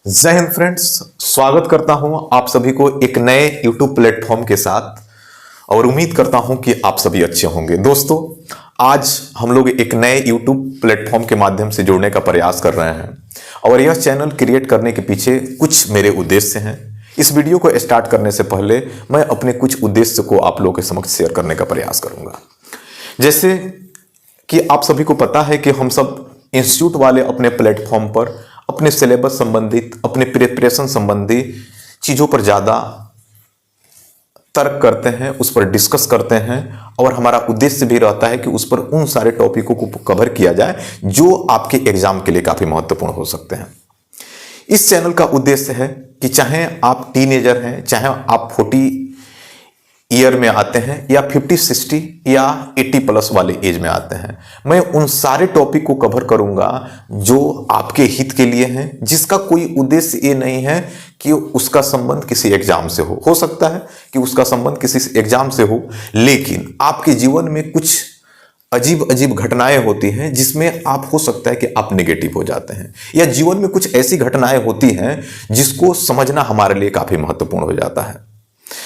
जय हिंद फ्रेंड्स, स्वागत करता हूं आप सभी को एक नए YouTube प्लेटफॉर्म के साथ और उम्मीद करता हूं कि आप सभी अच्छे होंगे। दोस्तों, आज हम लोग एक नए YouTube प्लेटफॉर्म के माध्यम से जुड़ने का प्रयास कर रहे हैं और यह चैनल क्रिएट करने के पीछे कुछ मेरे उद्देश्य हैं। इस वीडियो को स्टार्ट करने से पहले मैं अपने कुछ उद्देश्य को आप लोगों के समक्ष शेयर करने का प्रयास करूंगा। जैसे कि आप सभी को पता है कि हम सब इंस्टीट्यूट वाले अपने प्लेटफॉर्म पर अपने सिलेबस संबंधित, अपने प्रिपरेशन संबंधी चीज़ों पर ज़्यादा तर्क करते हैं, उस पर डिस्कस करते हैं और हमारा उद्देश्य भी रहता है कि उस पर उन सारे टॉपिकों को कवर किया जाए जो आपके एग्जाम के लिए काफ़ी महत्वपूर्ण हो सकते हैं। इस चैनल का उद्देश्य है कि चाहे आप टीनेजर हैं, चाहे आप 40 ईयर में आते हैं या 50, 60 या 80 प्लस वाले एज में आते हैं, मैं उन सारे टॉपिक को कवर करूंगा जो आपके हित के लिए हैं, जिसका कोई उद्देश्य ये नहीं है कि उसका संबंध किसी एग्जाम से हो सकता है कि उसका संबंध किसी एग्जाम से हो, लेकिन आपके जीवन में कुछ अजीब अजीब घटनाएं होती हैं जिसमें आप हो सकता है कि आप नेगेटिव हो जाते हैं, या जीवन में कुछ ऐसी घटनाएं होती हैं जिसको समझना हमारे लिए काफी महत्वपूर्ण हो जाता है,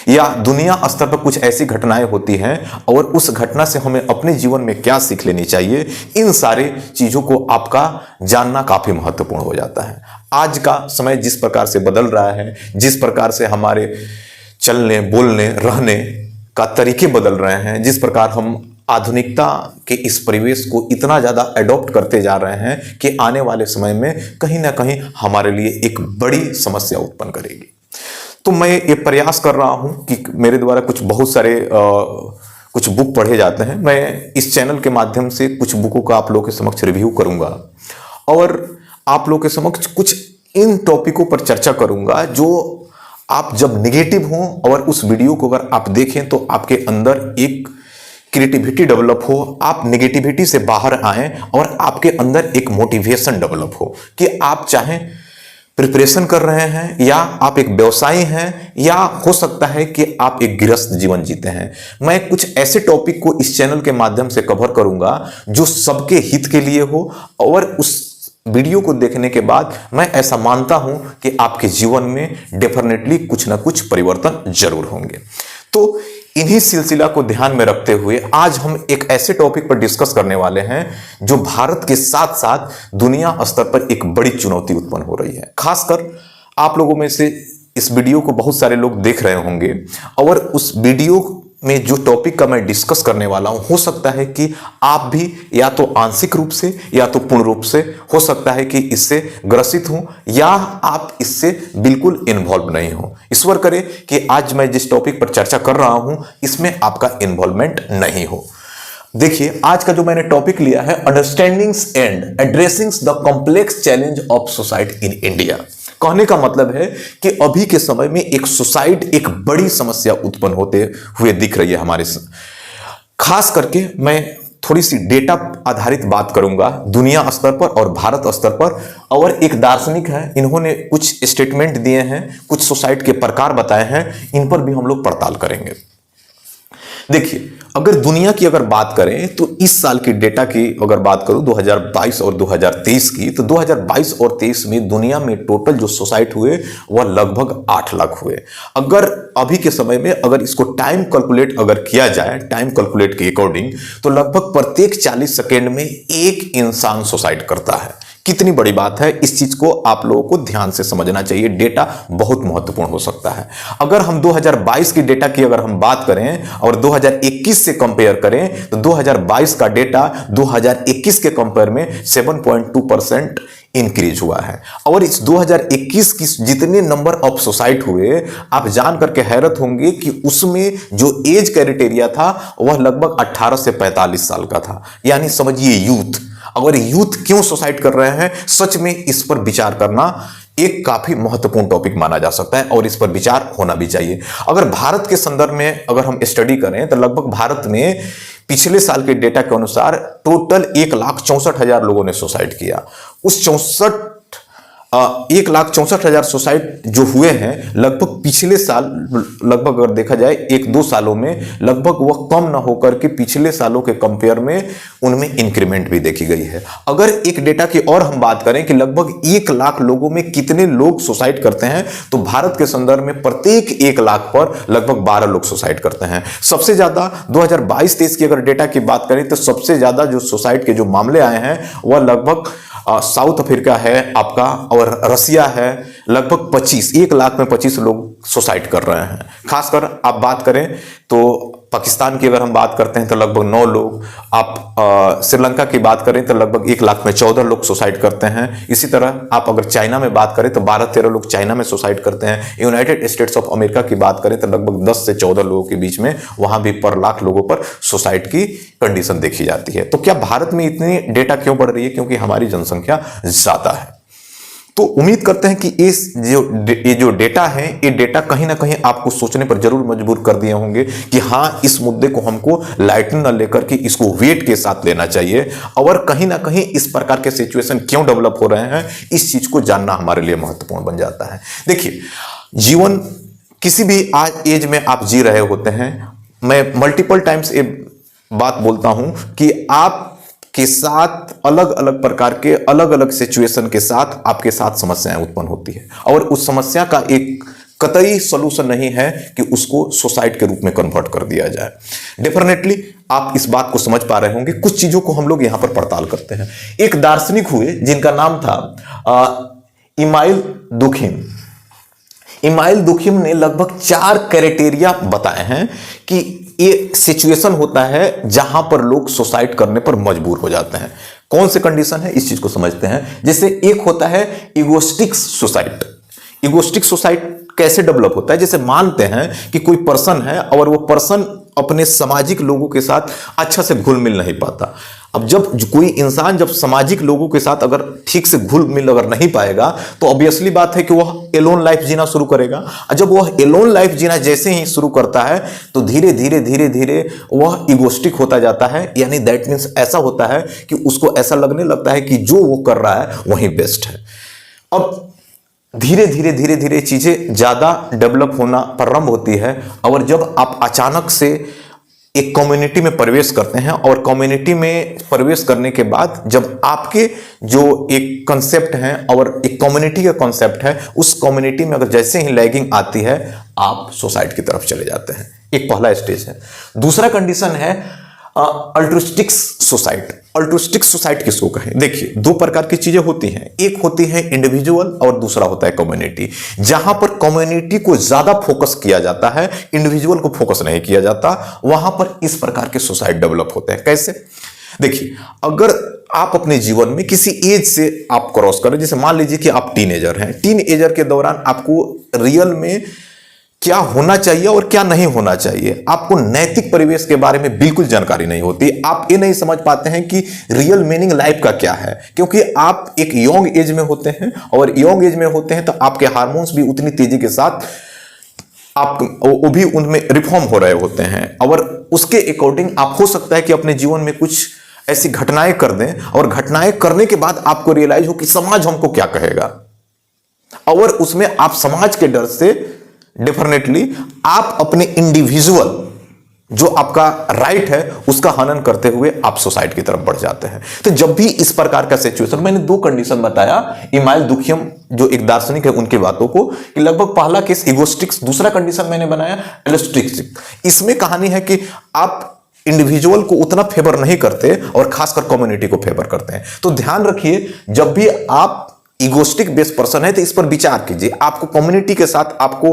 या दुनिया स्तर पर कुछ ऐसी घटनाएं होती हैं और उस घटना से हमें अपने जीवन में क्या सीख लेनी चाहिए, इन सारे चीजों को आपका जानना काफी महत्वपूर्ण हो जाता है। आज का समय जिस प्रकार से बदल रहा है, जिस प्रकार से हमारे चलने, बोलने, रहने का तरीके बदल रहे हैं, जिस प्रकार हम आधुनिकता के इस परिवेश को इतना ज्यादा अडॉप्ट करते जा रहे हैं कि आने वाले समय में कहीं ना कहीं हमारे लिए एक बड़ी समस्या उत्पन्न करेगी। तो मैं ये प्रयास कर रहा हूं कि मेरे द्वारा बहुत सारे कुछ बुक पढ़े जाते हैं। मैं इस चैनल के माध्यम से कुछ बुकों का आप लोगों के समक्ष रिव्यू करूंगा और आप लोगों के समक्ष कुछ इन टॉपिकों पर चर्चा करूंगा जो आप जब निगेटिव हों और उस वीडियो को अगर आप देखें तो आपके अंदर एक क्रिएटिविटी डेवलप हो, आप नेगेटिविटी से बाहर आएं और आपके अंदर एक मोटिवेशन डेवलप हो कि आप चाहें प्रिपरेशन कर रहे हैं या आप एक व्यवसायी हैं या हो सकता है कि आप एक गृहस्थ जीवन जीते हैं। मैं कुछ ऐसे टॉपिक को इस चैनल के माध्यम से कवर करूंगा जो सबके हित के लिए हो और उस वीडियो को देखने के बाद मैं ऐसा मानता हूं कि आपके जीवन में डेफिनेटली कुछ ना कुछ परिवर्तन जरूर होंगे। तो इन्हीं सिलसिला को ध्यान में रखते हुए आज हम एक ऐसे टॉपिक पर डिस्कस करने वाले हैं जो भारत के साथ साथ दुनिया स्तर पर एक बड़ी चुनौती उत्पन्न हो रही है। खासकर आप लोगों में से इस वीडियो को बहुत सारे लोग देख रहे होंगे और उस वीडियो में जो टॉपिक का मैं डिस्कस करने वाला हूं, हो सकता है कि आप भी या तो आंशिक रूप से या तो पूर्ण रूप से हो सकता है कि इससे ग्रसित हो या आप इससे बिल्कुल इन्वॉल्व नहीं हो। ईश्वर करे कि आज मैं जिस टॉपिक पर चर्चा कर रहा हूं इसमें आपका इन्वॉल्वमेंट नहीं हो। देखिए, आज का जो मैंने टॉपिक लिया है, understandings and addressing the complex challenge of society in India. कहने का मतलब है कि अभी के समय में एक सोसाइटी एक बड़ी समस्या उत्पन्न होते हुए दिख रही है हमारे खास करके मैं थोड़ी सी डेटा आधारित बात करूंगा दुनिया स्तर पर और भारत स्तर पर। और एक दार्शनिक है, इन्होंने कुछ स्टेटमेंट दिए हैं, कुछ सोसाइटी के प्रकार बताए हैं, इन पर भी हम लोग पड़ताल करेंगे। देखिए, अगर दुनिया की अगर बात करें तो इस साल की डेटा की अगर बात करूं 2022 और 2023 की, तो 2022 और 23 में दुनिया में टोटल जो सुसाइड हुए वह लगभग 8 लाख हुए। अगर अभी के समय में अगर इसको टाइम कैलकुलेट अगर किया जाए, टाइम कैलकुलेट के अकॉर्डिंग, तो लगभग प्रत्येक 40 सेकेंड में एक इंसान सुसाइड करता है। कितनी बड़ी बात है, इस चीज को आप लोगों को ध्यान से समझना चाहिए। डेटा बहुत महत्वपूर्ण हो सकता है। अगर हम 2022 की डेटा की अगर हम बात करें और 2021 से कंपेयर करें तो 2022 का डेटा 2021 के कंपेयर में 7.2% इंक्रीज हुआ है। और इस 2021 की जितने नंबर ऑफ सुसाइड हुए, आप जान करके हैरत होंगे कि उसमें जो एज क्राइटेरिया था वह लगभग 18 से 45 साल का था। यानी समझिए यूथ। अगर यूथ क्यों सुसाइड कर रहे हैं, सच में इस पर विचार करना एक काफी महत्वपूर्ण टॉपिक माना जा सकता है और इस पर विचार होना भी चाहिए। अगर भारत के संदर्भ में अगर हम स्टडी करें तो लगभग भारत में पिछले साल के डेटा के अनुसार टोटल 1,64,000 लोगों ने सुसाइड किया। उस 64 1,64,000 सुसाइड जो हुए हैं, लगभग पिछले साल, लगभग अगर देखा जाए 1-2 सालों में, लगभग वह कम ना होकर के पिछले सालों के कंपेयर में उनमें इंक्रीमेंट भी देखी गई है। अगर एक डेटा की और हम बात करें कि लगभग 1 लाख लोगों में कितने लोग सुसाइड करते हैं, तो भारत के संदर्भ में प्रत्येक 1 लाख पर लगभग 12 लोग सुसाइड करते हैं। सबसे ज्यादा 2022-23 की अगर डेटा की बात करें तो सबसे ज्यादा जो सुसाइड के जो मामले आए हैं वह लगभग साउथ अफ्रीका है आपका और रसिया है, लगभग 1 लाख में 25 लोग सुसाइड कर रहे हैं। खासकर आप बात करें तो पाकिस्तान की अगर हम बात करते हैं तो लगभग 9 लोग, आप श्रीलंका की बात करें तो लगभग 1 लाख में 14 लोग सुसाइड करते हैं। इसी तरह आप अगर चाइना में बात करें तो 12-13 लोग चाइना में सुसाइड करते हैं। यूनाइटेड स्टेट्स ऑफ अमेरिका की बात करें तो लगभग 10 से 14 लोगों के बीच में वहां भी पर लाख लोगों पर सुसाइड की कंडीशन देखी जाती है। तो क्या भारत में इतनी डेटा क्यों बढ़ रही है? क्योंकि हमारी जनसंख्या ज्यादा है। तो उम्मीद करते हैं कि ये जो डेटा है, ये डेटा कहीं ना कहीं आपको सोचने पर जरूर मजबूर कर दिए होंगे कि हाँ, इस मुद्दे को हमको लाइटली न लेकर के इसको वेट के साथ लेना चाहिए, और कहीं ना कहीं इस प्रकार के सिचुएशन क्यों डेवलप हो रहे हैं, इस चीज को जानना हमारे लिए महत्वपूर्ण बन जाता है। देखिए, जीवन किसी भी आज एज में आप जी रहे होते हैं, मैं मल्टीपल टाइम्स ये बात बोलता हूं कि आप के साथ अलग अलग प्रकार के अलग अलग सिचुएशन के साथ आपके साथ समस्याएं उत्पन्न होती है, और उस समस्या का एक कतई सॉल्यूशन नहीं है कि उसको सुसाइड के रूप में कन्वर्ट कर दिया जाए। डेफिनेटली आप इस बात को समझ पा रहे होंगे। कुछ चीजों को हम लोग यहां पर पड़ताल करते हैं। एक दार्शनिक हुए जिनका नाम था इमाइल दुखिम। इमाइल दुखिम ने लगभग 4 क्राइटेरिया बताए हैं कि ये सिचुएशन होता है जहां पर लोग सुसाइड करने पर मजबूर हो जाते हैं। कौन से कंडीशन है, इस चीज को समझते हैं। जैसे एक होता है इगोस्टिक सुसाइड। इगोस्टिक सुसाइड कैसे डेवलप होता है? जैसे मानते हैं कि कोई पर्सन है और वो पर्सन अपने सामाजिक लोगों के साथ अच्छा से घुल मिल नहीं पाता। अब जब कोई इंसान जब सामाजिक लोगों के साथ अगर ठीक से घुल मिल अगर नहीं पाएगा तो ऑब्वियसली बात है कि वह एलोन लाइफ जीना शुरू करेगा। और जब वह एलोन लाइफ जीना जैसे ही शुरू करता है तो धीरे धीरे वह इगोस्टिक होता जाता है। यानी दैट मीन्स ऐसा होता है कि उसको ऐसा लगने लगता है कि जो वो कर रहा है वही बेस्ट है। अब धीरे धीरे चीजें ज्यादा डेवलप होना प्रारंभ होती है, और जब आप अचानक से एक कम्युनिटी में प्रवेश करते हैं, और कम्युनिटी में प्रवेश करने के बाद जब आपके जो एक कॉन्सेप्ट है और एक कम्युनिटी का कॉन्सेप्ट है, उस कम्युनिटी में अगर जैसे ही लैगिंग आती है आप सुसाइड की तरफ चले जाते हैं। एक पहला स्टेज है। दूसरा कंडीशन है अल्ट्रुइस्टिक सुसाइड। अल्ट्रुइस्टिक सुसाइड किसको कहें? देखिए, 2 प्रकार की चीजें होती हैं। एक होती है इंडिविजुअल और दूसरा होता है कम्युनिटी। जहां पर कम्युनिटी को ज्यादा फोकस किया जाता है, इंडिविजुअल को फोकस नहीं किया जाता, वहां पर इस प्रकार के सुसाइड डेवलप होते हैं। कैसे? देखिए, अगर आप अपने जीवन में किसी एज से आप क्रॉस करें, जैसे मान लीजिए कि आप टीनेजर हैं, टीनेजर के दौरान आपको रियल में क्या होना चाहिए और क्या नहीं होना चाहिए, आपको नैतिक परिवेश के बारे में बिल्कुल जानकारी नहीं होती। आप ये नहीं समझ पाते हैं कि रियल मीनिंग लाइफ का क्या है, क्योंकि आप एक यंग एज में होते हैं, और यंग एज में होते हैं तो आपके हार्मोन्स भी उतनी तेजी के साथ आप वो भी उनमें रिफॉर्म हो रहे होते हैं, और उसके अकॉर्डिंग आप हो सकता है कि अपने जीवन में कुछ ऐसी घटनाएं कर दें, और घटनाएं करने के बाद आपको रियलाइज हो कि समाज हमको क्या कहेगा, और उसमें आप समाज के डर से डेफिनेटली आप अपने इंडिविजुअल जो आपका राइट है उसका हनन करते हुए आप सुसाइड की तरफ बढ़ जाते हैं। तो जब भी इस प्रकार का सिचुएशन, मैंने 2 कंडीशन बताया इमाइल दुखियम जो एक दार्शनिक है उनके बातों को, कि लगभग पहला केस इगोस्टिक्स, दूसरा कंडीशन मैंने बनाया एल्ट्रुइस्टिक। इसमें कहानी है कि आप इंडिविजुअल को उतना फेवर नहीं करते और खासकर कम्युनिटी को फेवर करते हैं। तो ध्यान रखिए, जब भी आप इगोस्टिक बेस्ड पर्सन है तो इस पर विचार कीजिए। आपको कम्युनिटी के साथ आपको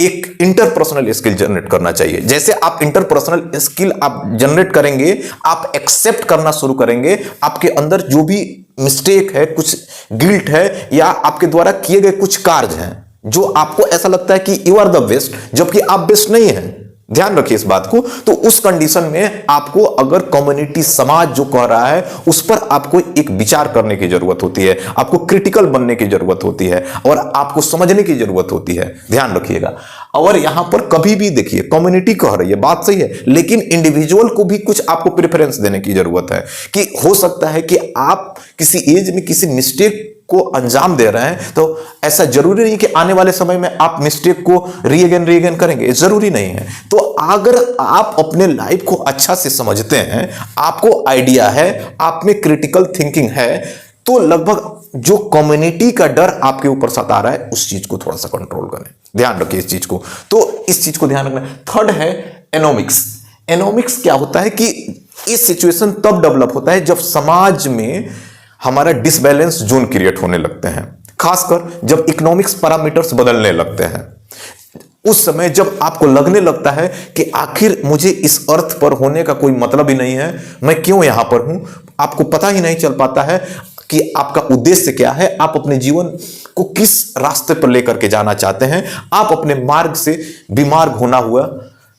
एक इंटरपर्सनल स्किल जनरेट करना चाहिए। जैसे आप इंटरपर्सनल स्किल आप जनरेट करेंगे, आप एक्सेप्ट करना शुरू करेंगे, आपके अंदर जो भी मिस्टेक है, कुछ गिल्ट है, या आपके द्वारा किए गए कुछ कार्य हैं जो आपको ऐसा लगता है कि यू आर द बेस्ट, जबकि आप बेस्ट नहीं हैं। ध्यान रखिए इस बात को। तो उस कंडीशन में आपको अगर कम्युनिटी समाज जो कह रहा है उस पर आपको एक विचार करने की जरूरत होती है, आपको क्रिटिकल बनने की जरूरत होती है, और आपको समझने की जरूरत होती है। ध्यान रखिएगा। और यहां पर कभी भी देखिए, कम्युनिटी कह रही है, बात सही है, लेकिन इंडिविजुअल को भी कुछ आपको प्रेफरेंस देने की जरूरत है, कि हो सकता है कि आप किसी एज में किसी मिस्टेक को अंजाम दे रहे हैं तो ऐसा जरूरी नहीं कि आने वाले समय में आप मिस्टेक को री अगेन करेंगे, जरूरी नहीं है। तो अगर आप अपने लाइफ को अच्छा से समझते हैं, आपको आइडिया है, आप में क्रिटिकल थिंकिंग है, तो लगभग जो कम्युनिटी का डर आपके ऊपर सता रहा है उस चीज को थोड़ा सा कंट्रोल करें, ध्यान रखिए इस चीज को। तो इस चीज को ध्यान रखना। थर्ड है एनोमिक्स। एनोमिक्स क्या होता है कि इस सिचुएशन तब डेवलप होता है जब समाज में हमारा डिसबैलेंस जोन क्रिएट होने लगते हैं, खासकर जब इकोनॉमिक्स पैरामीटर्स बदलने लगते हैं। उस समय जब आपको लगने लगता है कि आखिर मुझे इस अर्थ पर होने का कोई मतलब ही नहीं है, मैं क्यों यहां पर हूं, आपको पता ही नहीं चल पाता है कि आपका उद्देश्य क्या है, आप अपने जीवन को किस रास्ते पर लेकर के जाना चाहते हैं, आप अपने मार्ग से बीमार होना हुआ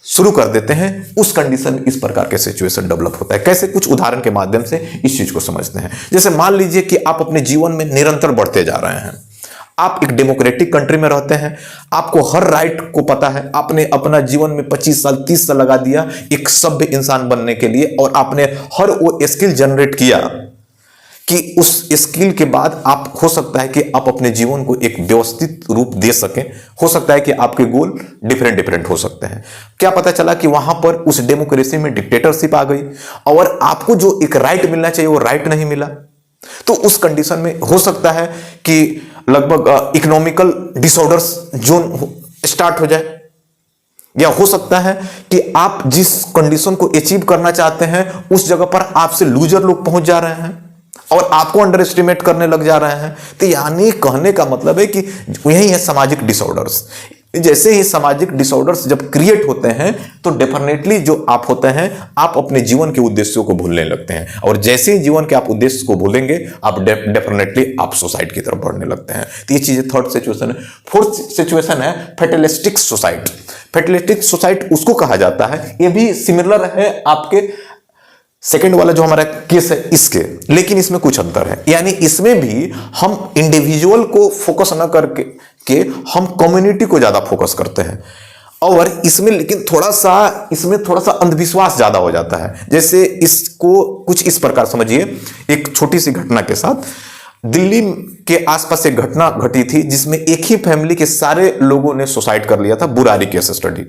शुरू कर देते हैं। उस कंडीशन में इस प्रकार के सिचुएशन डेवलप होता है। कैसे? कुछ उदाहरण के माध्यम से इस चीज को समझते हैं। जैसे मान लीजिए कि आप अपने जीवन में निरंतर बढ़ते जा रहे हैं, आप एक डेमोक्रेटिक कंट्री में रहते हैं, आपको हर राइट को पता है, आपने अपना जीवन में 25 साल 30 साल लगा दिया एक सभ्य इंसान बनने के लिए, और आपने हर वो स्किल जनरेट किया कि उस स्किल के बाद आप हो सकता है कि आप अपने जीवन को एक व्यवस्थित रूप दे सकें। हो सकता है कि आपके गोल डिफरेंट हो सकते हैं। क्या पता चला कि वहां पर उस डेमोक्रेसी में डिक्टेटरशिप आ गई और आपको जो एक राइट मिलना चाहिए वो राइट नहीं मिला। तो उस कंडीशन में हो सकता है कि लगभग इकोनॉमिकल डिसऑर्डर्स जोन स्टार्ट हो जाए, या हो सकता है कि आप जिस कंडीशन को अचीव करना चाहते हैं उस जगह पर आपसे लूजर लोग पहुंच जा रहे हैं और आपको अंडर एस्टिमेट करने लग जा रहे हैं। तो यानी कहने का मतलब है कि यही है सामाजिक डिसऑर्डर्स। जैसे ही सामाजिक डिसऑर्डर्स जब क्रिएट होते हैं तो डेफिनेटली जो आप होते हैं, आप अपने जीवन के उद्देश्यों को भूलने लगते हैं, और जैसे ही जीवन के आप उद्देश्य को भूलेंगे आप डेफिनेटली आप सुसाइड की तरफ बढ़ने लगते हैं। तो ये चीजें थर्ड सिचुएशन है। फोर्थ सिचुएशन है फेटलिस्टिक सुसाइड। फेटलिस्टिक सुसाइड उसको कहा जाता है, ये भी सिमिलर है आपके सेकेंड वाला जो हमारा केस है इसके, लेकिन इसमें कुछ अंतर है। यानी इसमें भी हम इंडिविजुअल को फोकस न करके हम कम्युनिटी को ज्यादा फोकस करते हैं, और इसमें लेकिन थोड़ा सा अंधविश्वास ज्यादा हो जाता है। जैसे इसको कुछ इस प्रकार समझिए, एक छोटी सी घटना के साथ दिल्ली के आसपास एक घटना घटी थी जिसमें एक ही फैमिली के सारे लोगों ने सुसाइड कर लिया था। Burari case study.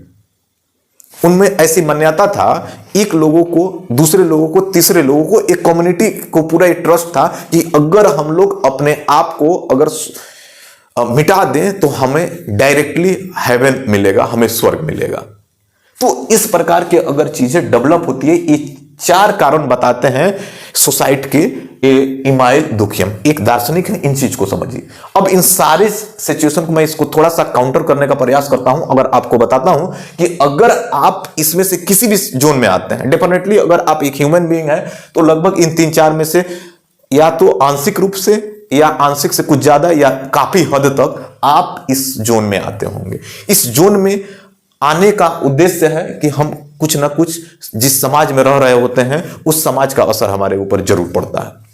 उनमें ऐसी मान्यता था, एक लोगों को, दूसरे लोगों को, तीसरे लोगों को, एक कम्युनिटी को पूरा एक ट्रस्ट था कि अगर हम लोग अपने आप को अगर मिटा दें तो हमें डायरेक्टली हेवन मिलेगा, हमें स्वर्ग मिलेगा। तो इस प्रकार के अगर चीजें डेवलप होती है, ये 4 कारण बताते हैं सुसाइड के। इमाइल दुखियम एक दार्शनिक है, इन चीज को समझिए। अब इन सारे सिचुएशन को मैं इसको थोड़ा सा काउंटर करने का प्रयास करता हूं। अगर आपको बताता हूं कि अगर आप इसमें से किसी भी जोन में आते हैं, डेफिनेटली अगर आप एक ह्यूमन बीइंग है तो लगभग इन 3-4 में से या तो आंशिक रूप से या आंशिक से कुछ ज्यादा या काफी हद तक आप इस जोन में आते होंगे। इस जोन में आने का उद्देश्य है कि हम कुछ ना कुछ जिस समाज में रह रहे होते हैं उस समाज का असर हमारे ऊपर जरूर पड़ता है।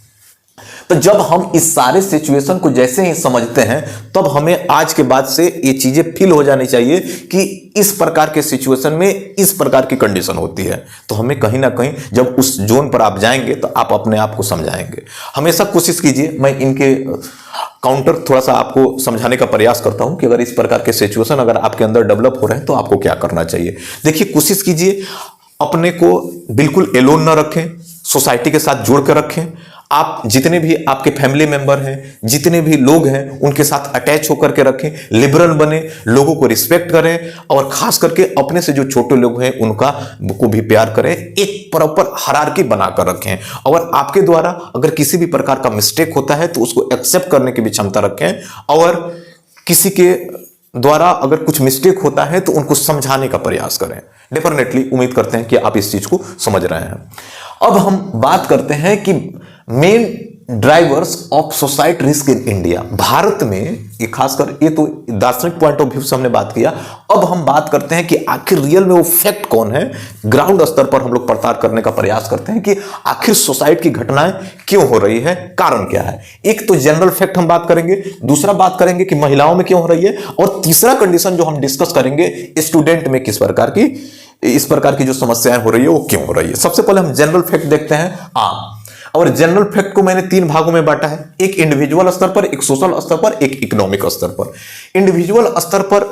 तो जब हम इस सारे सिचुएशन को जैसे ही समझते हैं तब हमें आज के बाद से ये चीजें फील हो जानी चाहिए कि इस प्रकार के सिचुएशन में इस प्रकार की कंडीशन होती है। तो हमें कहीं ना कहीं जब उस जोन पर आप जाएंगे तो आप अपने आप को समझाएंगे। हमेशा कोशिश कीजिए, मैं इनके काउंटर थोड़ा सा आपको समझाने का प्रयास करता हूं कि अगर इस प्रकार के सिचुएशन अगर आपके अंदर डेवलप हो रहे हैं तो आपको क्या करना चाहिए। देखिए, कोशिश कीजिए अपने को बिल्कुल एलोन ना रखें, सोसाइटी के साथ जोड़ कर रखें। आप जितने भी आपके फैमिली मेंबर हैं, जितने भी लोग हैं, उनके साथ अटैच होकर के रखें, लिबरल बने, लोगों को रिस्पेक्ट करें, और खास करके अपने से जो छोटे लोग हैं उनका को भी प्यार करें। एक प्रॉपर हायरार्की बनाकर रखें, और आपके द्वारा अगर किसी भी प्रकार का मिस्टेक होता है तो उसको एक्सेप्ट करने की भी क्षमता रखें, और किसी के द्वारा अगर कुछ मिस्टेक होता है तो उनको समझाने का प्रयास करें। डेफिनेटली उम्मीद करते हैं कि आप इस चीज को समझ रहे हैं। अब हम बात करते हैं कि main drivers of society risk in India. Bharat में ये खासकर, ये तो दार्शनिक पॉइंट ऑफ व्यू से हमने बात किया। अब हम बात करते हैं कि आखिर रियल में वो फैक्ट कौन है। ग्राउंड स्तर पर हम लोग पड़ताल करने का प्रयास करते हैं कि आखिर सोसाइटी की घटनाएं क्यों हो रही है, कारण क्या है। एक तो जनरल फैक्ट हम बात करेंगे, दूसरा बात करेंगे कि महिलाओं में क्यों हो रही है, और तीसरा कंडीशन जो हम डिस्कस करेंगे, स्टूडेंट में किस प्रकार की इस प्रकार की जो समस्याएं हो रही है वो क्यों हो रही है। सबसे पहले हम जनरल फैक्ट देखते हैं। और जनरल फैक्ट को मैंने 3 भागों में बांटा है, एक इंडिविजुअल स्तर पर, एक सोशल स्तर पर, एक इकोनॉमिक स्तर पर। इंडिविजुअल स्तर पर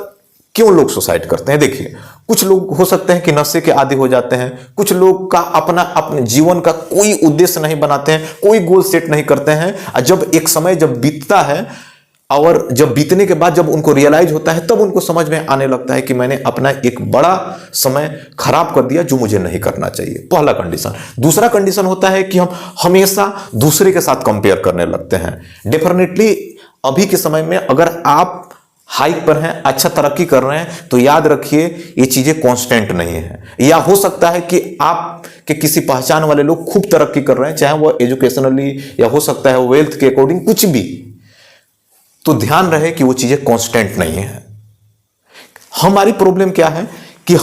क्यों लोग सुसाइड करते हैं? देखिए, कुछ लोग हो सकते हैं कि नशे के आदी हो जाते हैं, कुछ लोग का अपने जीवन का कोई उद्देश्य नहीं बनाते हैं, कोई गोल सेट नहीं करते हैं। जब एक समय जब बीतता है और जब बीतने के बाद जब उनको रियलाइज होता है, तब उनको समझ में आने लगता है कि मैंने अपना एक बड़ा समय खराब कर दिया जो मुझे नहीं करना चाहिए। पहला कंडीशन। दूसरा कंडीशन होता है कि हम हमेशा दूसरे के साथ कंपेयर करने लगते हैं। डेफिनेटली अभी के समय में अगर आप हाइक पर हैं, अच्छा तरक्की कर रहे हैं, तो याद रखिए ये चीजें कांस्टेंट नहीं है। या हो सकता है कि आप के किसी पहचान वाले लोग खूब तरक्की कर रहे हैं, चाहे वो एजुकेशनली या हो सकता है वेल्थ के अकॉर्डिंग कुछ भी, तो ध्यान रहे कि वो चीजें कांस्टेंट नहीं है। हमारी प्रॉब्लम क्या है कि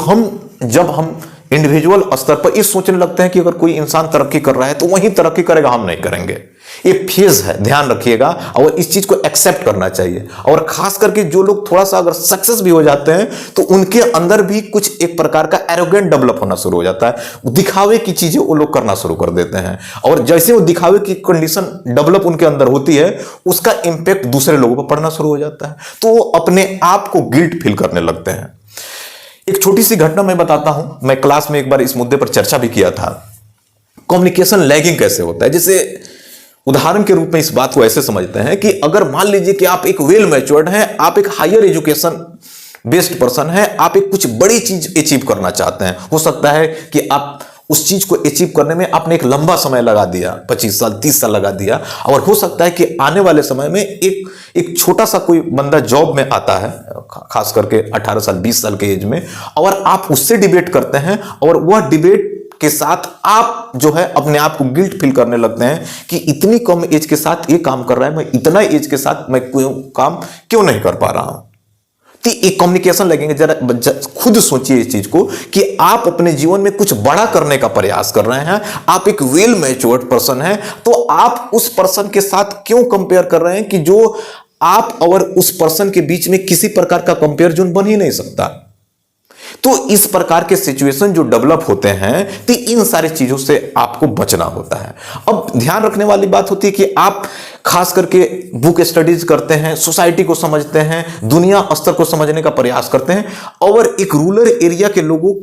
जब हम इंडिविजुअल स्तर पर ये सोचने लगते हैं कि अगर कोई इंसान तरक्की कर रहा है तो वही तरक्की करेगा, हम नहीं करेंगे। ये फेज है, ध्यान रखिएगा, और इस चीज को एक्सेप्ट करना चाहिए। और खास करके जो लोग थोड़ा सा अगर सक्सेस भी हो जाते हैं तो उनके अंदर भी कुछ एक प्रकार का एरोगेंट डेवलप होना शुरू हो जाता है। दिखावे की चीजें वो लोग करना शुरू कर देते हैं, और जैसे वो दिखावे की कंडीशन डेवलप उनके अंदर होती है, उसका इंपैक्ट दूसरे लोगों पर पड़ना शुरू हो जाता है, तो वो अपने आप को गिल्ट फील करने लगते हैं। एक छोटी सी घटना मैं बताता हूं, मैं क्लास में एक बार इस मुद्दे पर चर्चा भी किया था। कम्युनिकेशन लैगिंग कैसे होता है? जैसे उदाहरण के रूप में इस बात को ऐसे समझते हैं कि अगर मान लीजिए कि आप एक वेल मैच्योर्ड हैं, आप एक हायर एजुकेशन बेस्ड पर्सन हैं, आप एक कुछ बड़ी चीज अचीव करना चाहते हैं। हो सकता है कि आप उस चीज को अचीव करने में आपने एक लंबा समय लगा दिया, 25 साल 30 साल लगा दिया, और हो सकता है कि आने वाले समय में एक छोटा सा कोई बंदा जॉब में आता है, खास करके 18 साल 20 साल के एज में, और आप उससे डिबेट करते हैं, और वह डिबेट के साथ आप जो है अपने आप को गिल्ट फील करने लगते हैं कि इतनी कम एज के साथ ये काम कर रहा है, मैं इतना एज के साथ मैं कोई काम क्यों नहीं कर पा रहा हूं। तो एक कम्युनिकेशन लगेंगे। जरा खुद सोचिए इस चीज को कि आप अपने जीवन में कुछ बड़ा करने का प्रयास कर रहे हैं, आप एक वेल मैच्योर्ड पर्सन हैं, तो आप उस पर्सन के साथ क्यों कंपेयर कर रहे हैं कि जो आप और उस पर्सन के बीच में किसी प्रकार का कंपेरिजन बन ही नहीं सकता। तो इस प्रकार के सिचुएशन जो डेवलप होते हैं, तो इन सारी चीजों से आपको बचना होता है। अब ध्यान रखने वाली बात होती है कि आप खास करके बुक स्टडीज करते हैं, सोसाइटी को समझते हैं, दुनिया स्तर को समझने का प्रयास करते हैं, और एक रूरल एरिया के लोगों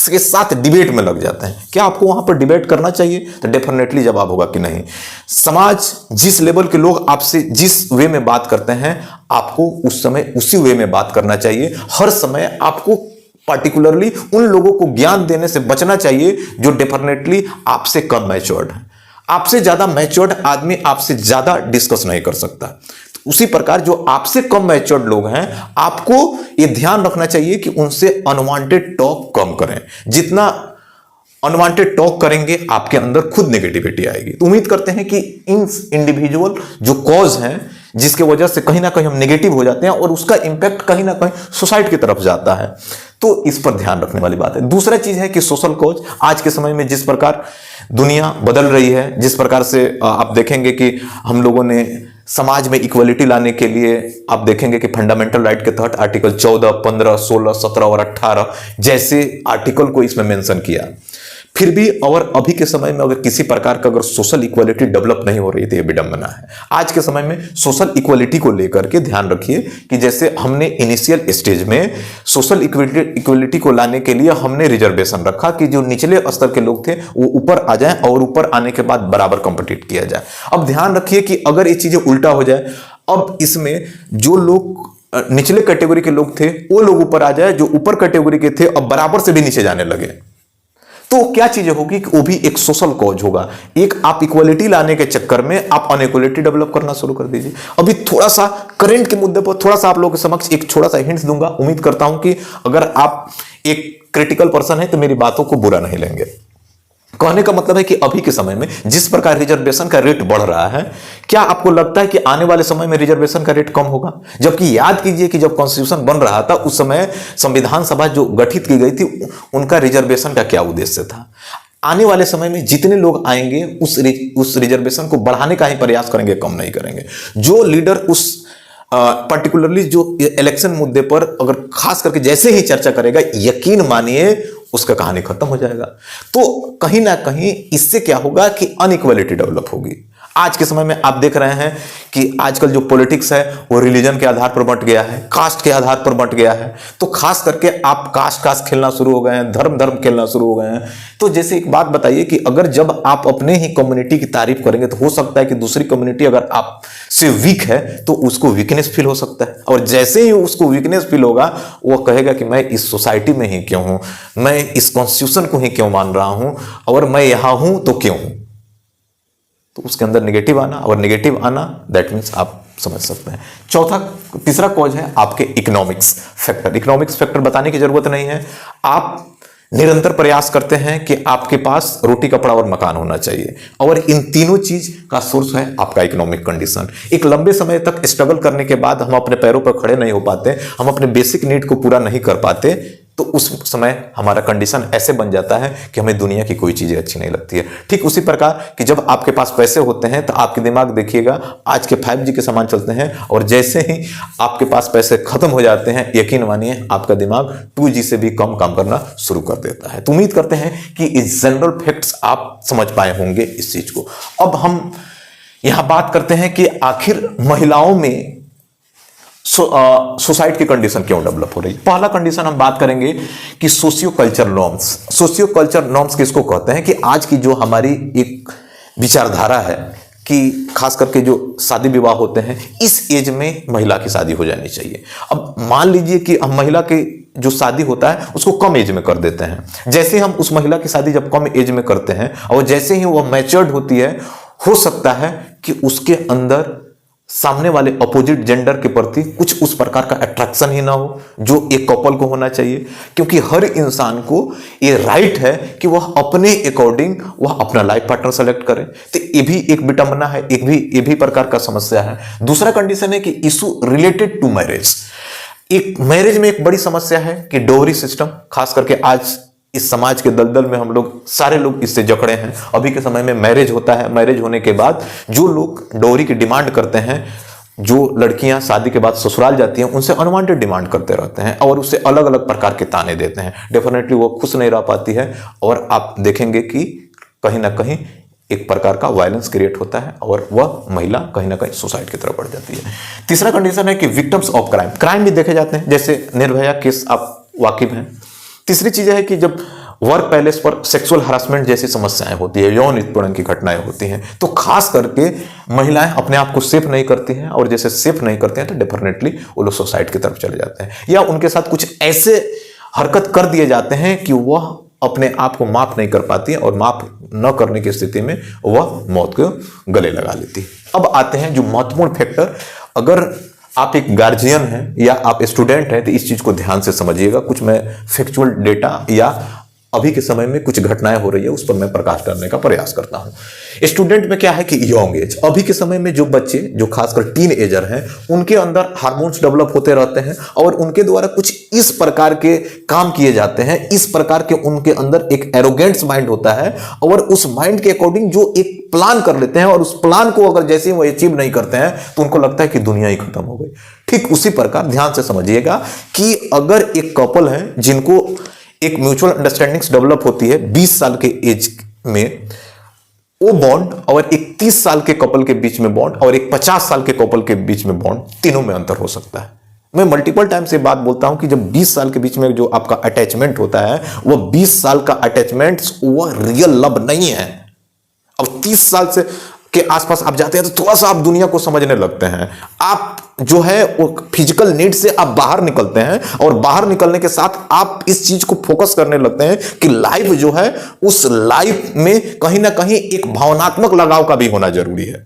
के साथ डिबेट में लग जाते हैं। क्या आपको वहां पर डिबेट करना चाहिए? तो डेफिनेटली जवाब होगा कि नहीं। समाज जिस लेवल के लोग आपसे जिस वे में बात करते हैं, आपको उस समय उसी वे में बात करना चाहिए। हर समय आपको पार्टिकुलरली उन लोगों को ज्ञान देने से बचना चाहिए जो डेफिनेटली आपसे कम मैच्योर्ड है। आपसे ज्यादा मैच्योर्ड आदमी आपसे ज्यादा डिस्कस नहीं कर सकता। तो उसी प्रकार जो आपसे कम मैच्योर्ड लोग हैं, आपको यह ध्यान रखना चाहिए कि उनसे अनवांटेड टॉक कम करें। जितना अनवांटेड टॉक करेंगे, आपके अंदर खुद नेगेटिविटी आएगी। तो उम्मीद करते हैं कि इन इंडिविजुअल जो कॉज हैं, जिसके वजह से कहीं ना कहीं हम नेगेटिव हो जाते हैं और उसका इंपैक्ट कहीं ना कहीं सोसाइटी की तरफ जाता है, तो इस पर ध्यान रखने वाली बात है। दूसरा चीज है कि सोशल कॉज। आज के समय में जिस प्रकार दुनिया बदल रही है, जिस प्रकार से आप देखेंगे कि हम लोगों ने समाज में इक्वलिटी लाने के लिए, आप देखेंगे कि फंडामेंटल राइट के तहत आर्टिकल 14, 15, 16, 17 और 18 जैसे आर्टिकल को इसमें मेंशन किया। फिर भी और अभी के समय में अगर किसी प्रकार का अगर सोशल इक्वलिटी डेवलप नहीं हो रही, तो यह विडंबना है। आज के समय में सोशल इक्वलिटी को लेकर के ध्यान रखिए कि जैसे हमने इनिशियल स्टेज में सोशल इक्वलिटी को लाने के लिए हमने रिजर्वेशन रखा कि जो निचले स्तर के लोग थे वो ऊपर आ जाएं, और ऊपर आने के बाद बराबर कॉम्पिटिट किया जाए। अब ध्यान रखिए कि अगर ये चीजें उल्टा हो जाए, अब इसमें जो लोग निचले कैटेगरी के लोग थे वो लोग ऊपर आ जाए, जो ऊपर कैटेगरी के थे अब बराबर से भी नीचे जाने लगे, तो क्या चीजें होगी कि वो भी एक सोशल कॉज होगा। एक आप इक्वलिटी लाने के चक्कर में आप अनइक्वलिटी डेवलप करना शुरू कर दीजिए। अभी थोड़ा सा करंट के मुद्दे पर थोड़ा सा आप लोगों के समक्ष एक छोटा सा हिंट्स दूंगा। उम्मीद करता हूं कि अगर आप एक क्रिटिकल पर्सन है तो मेरी बातों को बुरा नहीं लेंगे। कहने का मतलब है कि अभी के समय में जिस प्रकार रिजर्वेशन का रेट बढ़ रहा है, क्या आपको लगता है कि आने वाले समय में रिजर्वेशन का रेट कम होगा? जबकि याद कीजिए कि जब कॉन्स्टिट्यूशन बन रहा था उस समय संविधान सभा जो गठित की गई थी, उनका रिजर्वेशन का क्या उद्देश्य था? आने वाले समय में जितने लोग आएंगे उस रिजर्वेशन को बढ़ाने का ही प्रयास करेंगे, कम नहीं करेंगे। जो लीडर उस पर्टिकुलरली जो इलेक्शन मुद्दे पर अगर खास करके जैसे ही चर्चा करेगा, यकीन मानिए उसका कहानी खत्म हो जाएगा। तो कहीं ना कहीं इससे क्या होगा कि अनइक्वालिटी डेवलप होगी। आज के समय में आप देख रहे हैं कि आजकल जो पॉलिटिक्स है वो रिलीजन के आधार पर बंट गया है, कास्ट के आधार पर बंट गया है। तो खास करके आप कास्ट खेलना शुरू हो गए हैं, धर्म खेलना शुरू हो गए हैं। तो जैसे एक बात बताइए कि अगर जब आप अपने ही कम्युनिटी की तारीफ करेंगे तो हो सकता है कि दूसरी कम्युनिटी अगर आप से वीक है तो उसको वीकनेस फील हो सकता है, और जैसे ही उसको वीकनेस फील होगा वो कहेगा कि मैं इस सोसाइटी में ही क्यों हूं, मैं इस कॉन्स्टिट्यूशन को ही क्यों मान रहा हूं, और मैं यहां हूं तो क्यों हूं। तो उसके अंदर नेगेटिव आना, और नेगेटिव आना दैट मीन्स आप समझ सकते हैं। तीसरा कॉज है आपके इकोनॉमिक्स फैक्टर। इकोनॉमिक्स फैक्टर बताने की जरूरत नहीं है, आप निरंतर प्रयास करते हैं कि आपके पास रोटी कपड़ा और मकान होना चाहिए, और इन तीनों चीज का सोर्स है आपका इकोनॉमिक कंडीशन। एक लंबे समय तक स्ट्रगल करने के बाद हम अपने पैरों पर खड़े नहीं हो पाते, हम अपने बेसिक नीड को पूरा नहीं कर पाते, तो उस समय हमारा कंडीशन ऐसे बन जाता है कि हमें दुनिया की कोई चीजें अच्छी नहीं लगती है। ठीक उसी प्रकार कि जब आपके पास पैसे होते हैं तो आपके दिमाग देखिएगा आज के 5G के समान चलते हैं, और जैसे ही आपके पास पैसे खत्म हो जाते हैं, यकीन मानिए आपका दिमाग 2G से भी कम काम करना शुरू कर देता है। तो उम्मीद करते हैं कि इस जनरल फैक्ट्स आप समझ पाए होंगे इस चीज को। अब हम यहां बात करते हैं कि आखिर महिलाओं में सोसाइटी की कंडीशन क्यों डेवलप हो रही है। पहला कंडीशन हम बात करेंगे कि socio culture norms. Socio culture norms किसको कहते हैं कि आज की जो हमारी एक विचारधारा है कि खास करके जो शादी विवाह होते हैं इस एज में महिला की शादी हो जानी चाहिए। अब मान लीजिए कि हम महिला की जो शादी होता है उसको कम एज में कर देते हैं। जैसे हम उस महिला की शादी जब कम एज में करते हैं और जैसे ही वह मैच्योर्ड होती है, हो सकता है कि उसके अंदर सामने वाले अपोजिट जेंडर के प्रति कुछ उस प्रकार का अट्रैक्शन ही ना हो जो एक कपल को होना चाहिए, क्योंकि हर इंसान को ये राइट है कि वह अपने अकॉर्डिंग वह अपना लाइफ पार्टनर सेलेक्ट करे। तो ये भी एक विडंबना है, ये भी प्रकार का समस्या है। दूसरा कंडीशन है कि इशू रिलेटेड टू मैरिज। एक मैरिज में एक बड़ी समस्या है कि डोवरी सिस्टम, खास करके आज इस समाज के दलदल में हम लोग सारे लोग इससे जकड़े हैं। अभी के समय में मैरिज होता है, मैरिज होने के बाद जो लोग डोरी की डिमांड करते हैं, जो लड़कियां शादी के बाद ससुराल जाती हैं उनसे अनवांटेड डिमांड करते रहते हैं और उससे अलग अलग प्रकार के ताने देते हैं। डेफिनेटली वो खुश नहीं रह पाती है और आप देखेंगे कि कहीं ना कहीं एक प्रकार का वायलेंस क्रिएट होता है और वह महिला कहीं ना कहीं सुसाइड की तरफ बढ़ जाती है। तीसरा कंडीशन है कि विक्टिम्स ऑफ क्राइम भी देखे जाते हैं, जैसे निर्भया केस आप वाकिफ हैं। तीसरी चीज है कि जब वर्क पैलेस पर सेक्सुअल हरासमेंट जैसी समस्याएं होती है, यौन उत्पीड़न की घटनाएं होती हैं, तो खास करके महिलाएं अपने आप को सेफ नहीं करती हैं और जैसे सेफ नहीं करते हैं तो डेफिनेटली वो लोग सुसाइड की तरफ चले जाते हैं, या उनके साथ कुछ ऐसे हरकत कर दिए जाते हैं कि वह अपने आप को माफ नहीं कर पाती है और माफ न करने की स्थिति में वह मौत को गले लगा लेती है। अब आते हैं जो महत्वपूर्ण फैक्टर, अगर आप एक गार्जियन हैं या आप स्टूडेंट हैं तो इस चीज को ध्यान से समझिएगा। कुछ मैं फैक्चुअल डेटा या अभी के समय में कुछ घटनाएं हो रही है उस पर मैं प्रकाश करने का प्रयास करता हूं। स्टूडेंट में क्या है कि यंग एज, अभी के समय में जो बच्चे जो खासकर टीन एजर हैं उनके अंदर हार्मोन्स डेवलप होते रहते हैं और उनके द्वारा कुछ इस प्रकार के काम किए जाते हैं, इस प्रकार के उनके अंदर एक एरोगेंट्स माइंड होता है और उस माइंड के अकॉर्डिंग जो एक प्लान कर लेते हैं और उस प्लान को अगर जैसे ही वो अचीव नहीं करते हैं तो उनको लगता है कि दुनिया ही खत्म हो गई। ठीक उसी प्रकार ध्यान से समझिएगा कि अगर एक कपल है जिनको एक म्यूचुअल अंडरस्टैंडिंग्स डेवलप होती है 20 साल के एज में, वो बॉन्ड और एक 30 साल के कपल के बीच में बॉन्ड और एक 50 साल के कपल के बीच में बॉन्ड, तीनों में अंतर हो सकता है। मैं मल्टीपल टाइम से बात बोलता हूं कि जब 20 साल के बीच में जो आपका अटैचमेंट होता है वह 20 साल का अटैचमेंट वह रियल लव नहीं है। अब 30 साल से के आसपास आप जाते हैं तो थोड़ा सा आप दुनिया को समझने लगते हैं, आप जो है वो फिजिकल नीड से आप बाहर निकलते हैं और बाहर निकलने के साथ आप इस चीज को फोकस करने लगते हैं कि लाइफ जो है उस लाइफ में कहीं ना कहीं एक भावनात्मक लगाव का भी होना जरूरी है।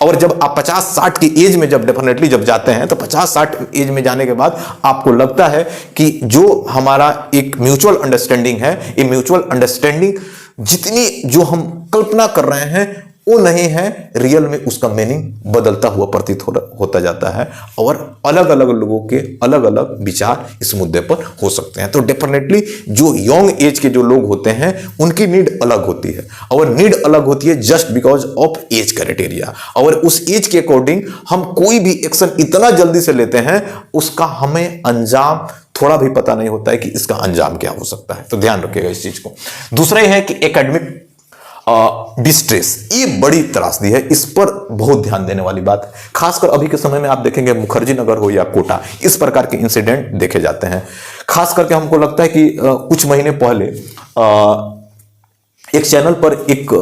और जब आप 50-60 की एज में जब डेफिनेटली जब जाते हैं तो 50-60 एज में जाने के बाद आपको लगता है कि जो हमारा एक म्यूचुअल अंडरस्टैंडिंग है, ये म्यूचुअल अंडरस्टैंडिंग जितनी जो हम कल्पना कर रहे हैं वो नहीं है, रियल में उसका मीनिंग बदलता हुआ प्रतीत होता जाता है और अलग अलग लोगों के अलग अलग विचार इस मुद्दे पर हो सकते हैं। तो डेफिनेटली जो यंग एज के जो लोग होते हैं उनकी नीड अलग होती है और नीड अलग होती है just because of age criteria, और उस एज के अकॉर्डिंग हम कोई भी एक्शन इतना जल्दी से लेते हैं उसका हमें अंजाम थोड़ा भी पता नहीं होता है कि इसका अंजाम क्या हो सकता है। तो ध्यान रखिएगा इस चीज को। दूसरा यह है कि एकेडमिक डिस्ट्रेस, ये बड़ी त्रासदी है, इस पर बहुत ध्यान देने वाली बात है। खासकर अभी के समय में आप देखेंगे मुखर्जी नगर हो या कोटा, इस प्रकार के इंसिडेंट देखे जाते हैं। खास करके हमको लगता है कि कुछ महीने पहले एक चैनल पर एक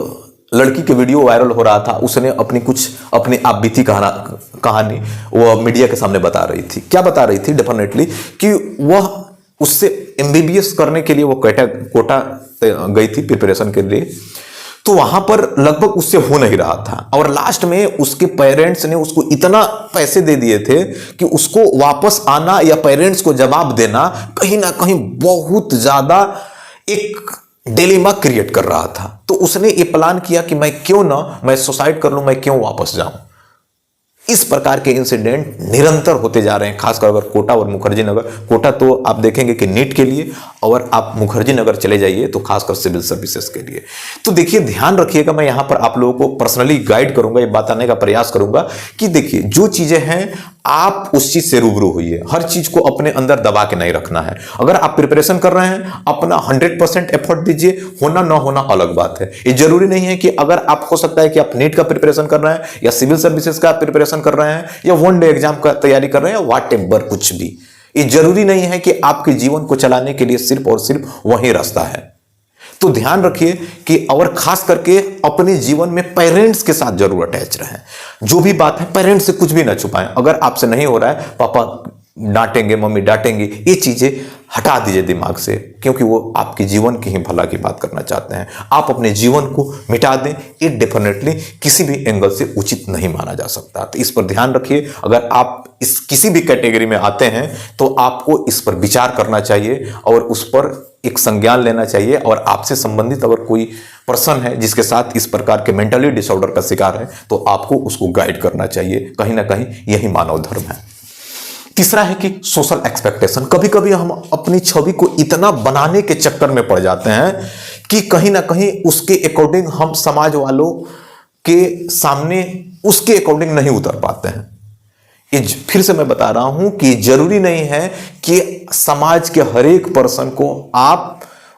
लड़की के वीडियो वायरल हो रहा था। उसने अपनी आप बीती कहानी वो मीडिया के सामने बता रही थी। क्या बता रही थी? डेफिनेटली कि वह उससे एमबीबीएस करने के लिए वो कोटा गई थी प्रिपरेशन के लिए। तो वहां पर लगभग उससे हो नहीं रहा था और लास्ट में उसके पेरेंट्स ने उसको इतना पैसे दे दिए थे कि उसको वापस आना या पेरेंट्स को जवाब देना कहीं ना कहीं बहुत ज्यादा एक डिलेमा क्रिएट कर रहा था। तो उसने ये प्लान किया कि मैं सुसाइड कर लूं, मैं क्यों वापस जाऊं। इस प्रकार के इंसिडेंट निरंतर होते जा रहे हैं, खासकर अगर कोटा और मुखर्जी नगर। कोटा तो आप देखेंगे कि नीट के लिए, और आप मुखर्जी नगर चले जाइए तो खासकर सिविल सर्विसेज के लिए। तो देखिए, ध्यान रखिएगा, मैं यहां पर आप लोगों को पर्सनली गाइड करूंगा, ये बताने का प्रयास करूंगा कि देखिए जो चीजें हैं आप उस चीज से रूबरू होइए। हर चीज को अपने अंदर दबा के नहीं रखना है। अगर आप प्रिपरेशन कर रहे हैं, अपना 100% एफर्ट दीजिए। होना ना होना अलग बात है। ये जरूरी नहीं है कि अगर आप, हो सकता है कि आप नीट का प्रिपरेशन कर रहे हैं या सिविल सर्विसेज का प्रिपरेशन कर रहे हैं या वन डे एग्जाम का तैयारी कर रहे हैं, व्हाट एवर, कुछ भी, ये जरूरी नहीं है कि आपके जीवन को चलाने के लिए सिर्फ और सिर्फ वही रास्ता है। तो ध्यान रखिए कि, और खास करके अपने जीवन में पेरेंट्स के साथ जरूर अटैच रहें। जो भी बात है पेरेंट्स से कुछ भी ना छुपाएं। अगर आपसे नहीं हो रहा है, पापा डांटेंगे, मम्मी डांटेंगे, ये चीजें हटा दीजिए दिमाग से, क्योंकि वो आपके जीवन की ही भला की बात करना चाहते हैं। आप अपने जीवन को मिटा दें, ये डेफिनेटली किसी भी एंगल से उचित नहीं माना जा सकता। तो इस पर ध्यान रखिए। अगर आप इस किसी भी कैटेगरी में आते हैं तो आपको इस पर विचार करना चाहिए और उस पर एक संज्ञान लेना चाहिए। और आपसे संबंधित अगर कोई पर्सन है जिसके साथ इस प्रकार के मेंटली डिसऑर्डर का शिकार है, तो आपको उसको गाइड करना चाहिए। कहीं ना कहीं यही मानव धर्म है। तीसरा है कि सोशल एक्सपेक्टेशन। कभी कभी हम अपनी छवि को इतना बनाने के चक्कर में पड़ जाते हैं कि कहीं ना कहीं उसके अकॉर्डिंग हम समाज वालों के सामने उसके अकॉर्डिंग नहीं उतर पाते हैं। ये फिर से मैं बता रहा हूं कि जरूरी नहीं है कि समाज के हर एक पर्सन को आप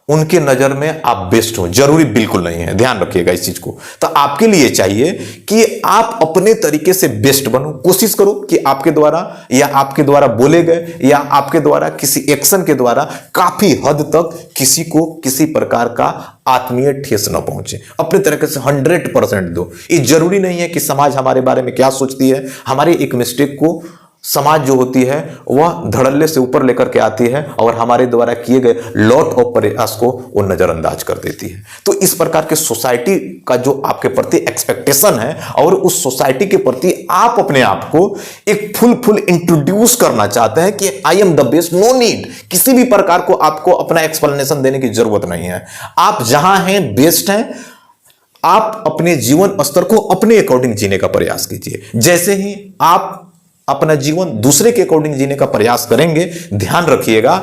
उनके नजर में आप बेस्ट हो, जरूरी बिल्कुल नहीं है। ध्यान रखिएगा इस चीज को। तो आपके लिए चाहिए कि आप अपने तरीके से बेस्ट बनो। कोशिश करो कि आपके द्वारा या आपके द्वारा बोले गए या आपके द्वारा किसी एक्शन के द्वारा काफी हद तक किसी को किसी प्रकार का आत्मीय ठेस न पहुंचे। अपने तरीके से 100% दो। ये जरूरी नहीं है कि समाज हमारे बारे में क्या सोचती है। हमारे एक मिस्टेक को समाज जो होती है वह धड़ल्ले से ऊपर लेकर के आती है और हमारे द्वारा किए गए लॉट ऑफ प्रयास को वो नजरअंदाज कर देती है। तो इस प्रकार के सोसाइटी का जो आपके प्रति एक्सपेक्टेशन है और उस सोसाइटी के प्रति आप अपने आप को एक फुल इंट्रोड्यूस करना चाहते हैं कि I am the best, no need, किसी भी प्रकार को आपको अपना एक्सप्लेनेशन देने की जरूरत नहीं है। आप जहां हैं बेस्ट हैं। आप अपने जीवन स्तर को अपने अकॉर्डिंग जीने का प्रयास कीजिए। जैसे ही आप अपना जीवन दूसरे के अकॉर्डिंग जीने का प्रयास करेंगे, ध्यान रखिएगा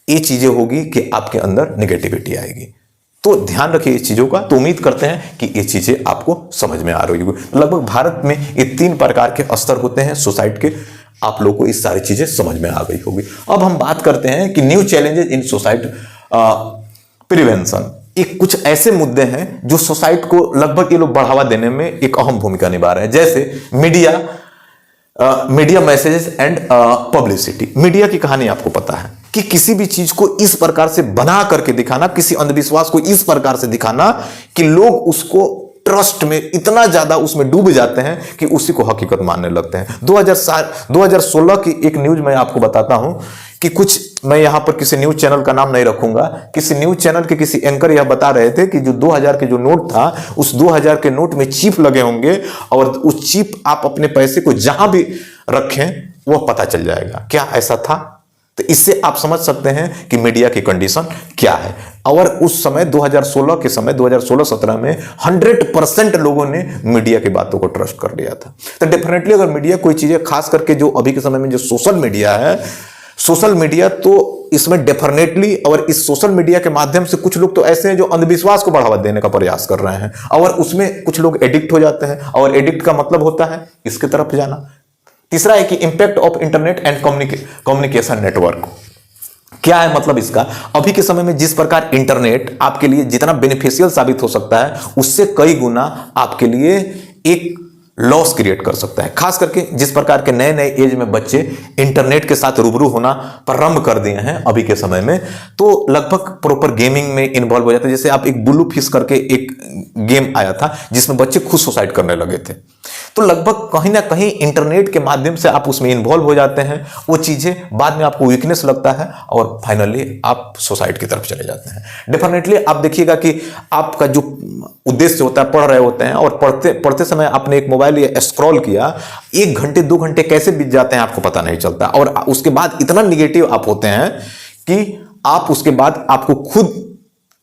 ये चीजें होगी कि आपके अंदर नेगेटिविटी आएगी। तो ध्यान रखिए इस चीजों का। तो उम्मीद करते हैं कि ये चीजें आपको समझ में आ रही होगी। लगभग भारत में ये 3 प्रकार के स्तर होते हैं सोसाइटी के। आप लोगों को इस सारी चीजें समझ में आ गई होगी। अब हम बात करते हैं कि new challenges in society prevention. एक कुछ ऐसे मुद्दे हैं जो सोसाइटी को लगभग ये लोग बढ़ावा देने में एक अहम भूमिका निभा रहे हैं। जैसे media messages and publicity. Media की कहानी आपको पता है कि किसी भी चीज को इस प्रकार से बना करके दिखाना, किसी अंधविश्वास को इस प्रकार से दिखाना कि लोग उसको ट्रस्ट में इतना ज्यादा उसमें डूब जाते हैं कि उसी को हकीकत मानने लगते हैं। 2016 की एक न्यूज मैं आपको बताता हूं कि कुछ, मैं यहां पर किसी न्यूज चैनल का नाम नहीं रखूंगा, किसी न्यूज चैनल के किसी एंकर यह बता रहे थे कि जो 2000 के जो नोट था, उस 2000 के नोट में चिप लगे होंगे और उस चिप आप अपने पैसे को जहां भी रखें वो पता चल जाएगा। क्या ऐसा था? तो इससे आप समझ सकते हैं कि मीडिया की कंडीशन क्या है। और उस समय 2016 के समय 2016-17 में 100% लोगों ने मीडिया की बातों को ट्रस्ट कर लिया था। तो डेफिनेटली अगर मीडिया कोई चीजें, खास करके जो अभी के समय में जो सोशल मीडिया है, सोशल मीडिया तो इसमें डेफिनेटली, और इस सोशल मीडिया के माध्यम से कुछ लोग तो ऐसे हैं जो अंधविश्वास को बढ़ावा देने का प्रयास कर रहे हैं और उसमें कुछ लोग एडिक्ट हो जाते हैं। और एडिक्ट का मतलब होता है इसकी तरफ जाना। तीसरा है कि impact of internet and communication network. क्या है मतलब इसका? अभी के समय में जिस प्रकार इंटरनेट आपके लिए जितना बेनिफिशियल साबित हो सकता है, उससे कई गुना आपके लिए एक लॉस क्रिएट कर सकता है। खास करके जिस प्रकार के नए नए एज में बच्चे इंटरनेट के साथ रूबरू होना प्रारंभ कर दिए हैं अभी के समय में, तो लगभग प्रॉपर गेमिंग में इन्वॉल्व हो जाते हैं। जैसे आप एक ब्लू फिश करके एक गेम आया था जिसमें बच्चे खुद सुसाइड करने लगे थे, तो लगभग कहीं ना कहीं इंटरनेट के माध्यम से आप उसमें इन्वॉल्व हो जाते हैं। वो चीजें बाद में आपको वीकनेस लगता है और फाइनली आप सुसाइड की तरफ चले जाते हैं। डेफिनेटली आप देखिएगा कि आपका जो उद्देश्य होता है, पढ़ रहे होते हैं और पढ़ते पढ़ते समय आपने एक मोबाइल या स्क्रॉल किया, 1 घंटे 2 घंटे कैसे बीत जाते हैं आपको पता नहीं चलता, और उसके बाद इतना निगेटिव आप होते हैं कि आप उसके बाद आपको खुद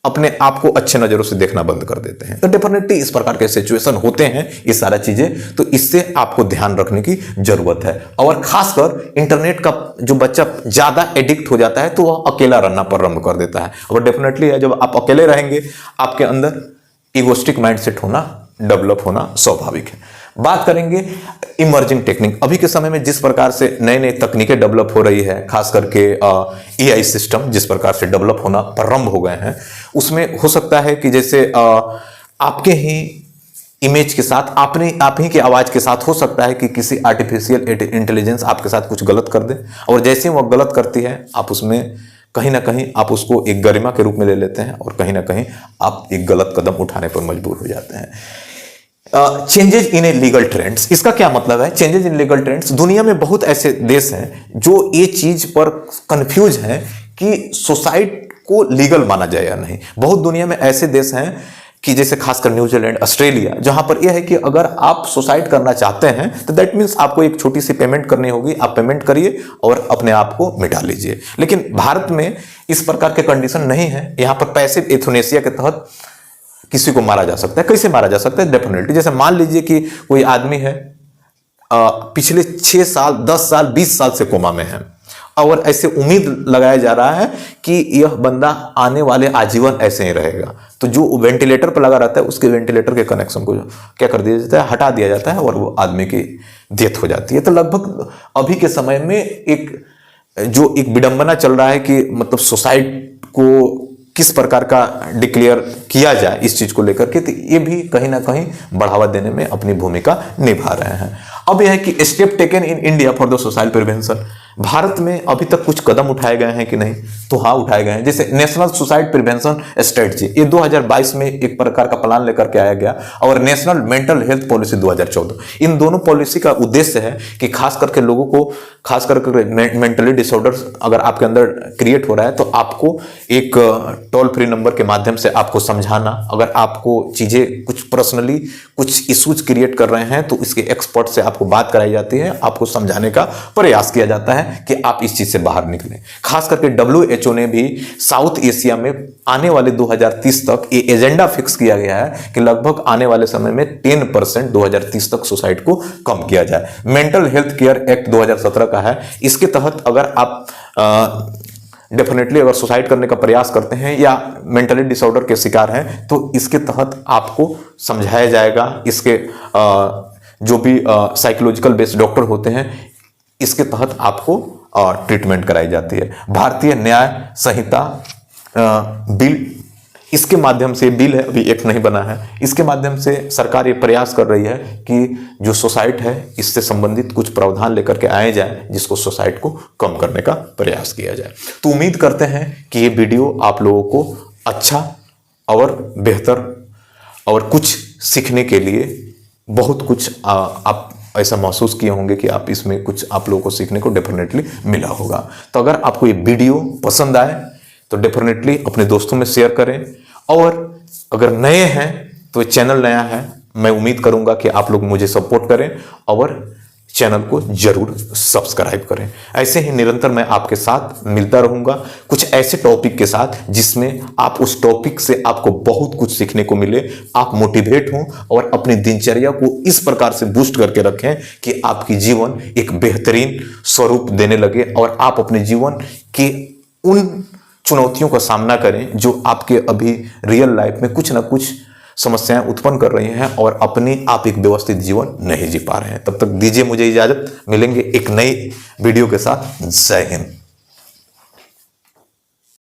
अपने आप को अच्छे नजरों से देखना बंद कर देते हैं। तो डेफिनेटली इस प्रकार के सिचुएशन होते हैं, ये सारा चीजें, तो इससे आपको ध्यान रखने की जरूरत है। और खासकर इंटरनेट का जो बच्चा ज्यादा एडिक्ट हो जाता है तो वह अकेला रहना प्रारंभ कर देता है। और डेफिनेटली जब आप अकेले रहेंगे, आपके अंदर इगोस्टिक माइंडसेट होना, डेवलप होना स्वाभाविक है। बात करेंगे इमर्जिंग टेक्निक। अभी के समय में जिस प्रकार से नई नई तकनीकें डेवलप हो रही है, खास करके एआई सिस्टम जिस प्रकार से डेवलप होना प्रारंभ हो गए हैं, उसमें हो सकता है कि जैसे आपके ही इमेज के साथ, आप ही की आवाज के साथ हो सकता है कि किसी आर्टिफिशियल इंटेलिजेंस आपके साथ कुछ गलत कर दे, और जैसे ही वो गलत करती है आप उसमें कहीं ना कहीं आप उसको एक गरिमा के रूप में ले लेते हैं, और कहीं ना कहीं आप एक गलत कदम उठाने पर मजबूर हो जाते हैं। Changes in a legal trends, इसका क्या मतलब है? चेंजेज इन लीगल ट्रेंड्स, दुनिया में बहुत ऐसे देश हैं जो ये चीज पर कंफ्यूज हैं कि सुसाइड को लीगल माना जाए या नहीं। बहुत दुनिया में ऐसे देश हैं कि जैसे खासकर न्यूजीलैंड, ऑस्ट्रेलिया, जहां पर यह है कि अगर आप सुसाइड करना चाहते हैं तो दैट मीन्स आपको एक छोटी सी पेमेंट करनी होगी, आप पेमेंट करिए और अपने आप को मिटा लीजिए। लेकिन भारत में इस प्रकार के कंडीशन नहीं है। यहाँ पर पैसिव एथुनेसिया के तहत किसी को मारा जा सकता है। कैसे मारा जा सकता है? डेफिनेटली जैसे मान लीजिए कि कोई आदमी है, पिछले 6 साल 10 साल 20 साल से कोमा में है, और ऐसे उम्मीद लगाया जा रहा है कि यह बंदा आने वाले आजीवन ऐसे ही रहेगा, तो जो वेंटिलेटर पर लगा रहता है उसके वेंटिलेटर के कनेक्शन को क्या कर दिया जाता है, हटा दिया जाता है, और वो आदमी की डेथ हो जाती है। तो लगभग अभी के समय में एक विडंबना चल रहा है कि मतलब सुसाइड को किस प्रकार का डिक्लेयर किया जाए इस चीज को लेकर के, तो ये भी कहीं ना कहीं बढ़ावा देने में अपनी भूमिका निभा रहे हैं। अब यह है कि step taken in India for the suicide prevention, Bharat में अभी तक कुछ कदम उठाए गए हैं कि नहीं? तो हाँ, उठाए गए हैं। जैसे नेशनल सुसाइड प्रिवेंशन स्ट्रेटजी, ये 2022 में एक प्रकार का प्लान लेकर के आया गया, और नेशनल मेंटल हेल्थ पॉलिसी 2014, इन दोनों पॉलिसी का उद्देश्य है कि खास करके लोगों को, खास करके मेंटली डिसऑर्डर्स अगर आपके अंदर क्रिएट हो रहा है, तो आपको एक टोल फ्री नंबर के माध्यम से आपको समझाना, अगर आपको चीजें कुछ पर्सनली कुछ इश्यूज क्रिएट कर रहे हैं तो इसके एक्सपर्ट से आपको बात कराई जाती है, आपको समझाने का प्रयास किया जाता है कि आप इस चीज से बाहर निकलें। खास करके WHO ने भी साउथ एशिया में आने वाले 2030 तक ये एजेंडा फिक्स किया गया है कि लगभग आने वाले समय में 10% 2030 तक सुसाइड को कम किया जाए। मेंटल हेल्थ केयर एक्ट 2017 का है, इसके तहत अगर आप डेफिनेटली अगर सुसाइड करने का प्रयास करते हैं या मेंटली डिसऑर्डर के शिकार हैं, तो इसके तहत आपको समझाया जाएगा। इसके जो भी साइकोलॉजिकल बेस्ड डॉक्टर होते हैं, इसके तहत आपको ट्रीटमेंट कराई जाती है। भारतीय न्याय संहिता बिल, इसके माध्यम से, बिल है अभी एक नहीं बना है, इसके माध्यम से सरकार ये प्रयास कर रही है कि जो सुसाइड है इससे संबंधित कुछ प्रावधान लेकर के आए जाए, जिसको सुसाइड को कम करने का प्रयास किया जाए। तो उम्मीद करते हैं कि ये वीडियो आप लोगों को अच्छा और बेहतर और कुछ सीखने के लिए बहुत कुछ आप ऐसा महसूस किए होंगे कि आप इसमें कुछ आप लोगों को सीखने को डेफिनेटली मिला होगा। तो अगर आपको ये वीडियो पसंद आए तो डेफिनेटली अपने दोस्तों में शेयर करें, और अगर नए हैं तो चैनल नया है, मैं उम्मीद करूंगा कि आप लोग मुझे सपोर्ट करें और चैनल को जरूर सब्सक्राइब करें। ऐसे ही निरंतर मैं आपके साथ मिलता रहूंगा कुछ ऐसे टॉपिक के साथ जिसमें आप उस टॉपिक से आपको बहुत कुछ सीखने को मिले, आप मोटिवेट हों और अपनी दिनचर्या को इस प्रकार से बूस्ट करके रखें कि आपकी जीवन एक बेहतरीन स्वरूप देने लगे, और आप अपने जीवन के उन चुनौतियों का सामना करें जो आपके अभी रियल लाइफ में कुछ ना कुछ समस्याएं उत्पन्न कर रही हैं और अपनी आप एक व्यवस्थित जीवन नहीं जी पा रहे हैं। तब तक दीजिए मुझे इजाजत, मिलेंगे एक नई वीडियो के साथ। जय हिंद।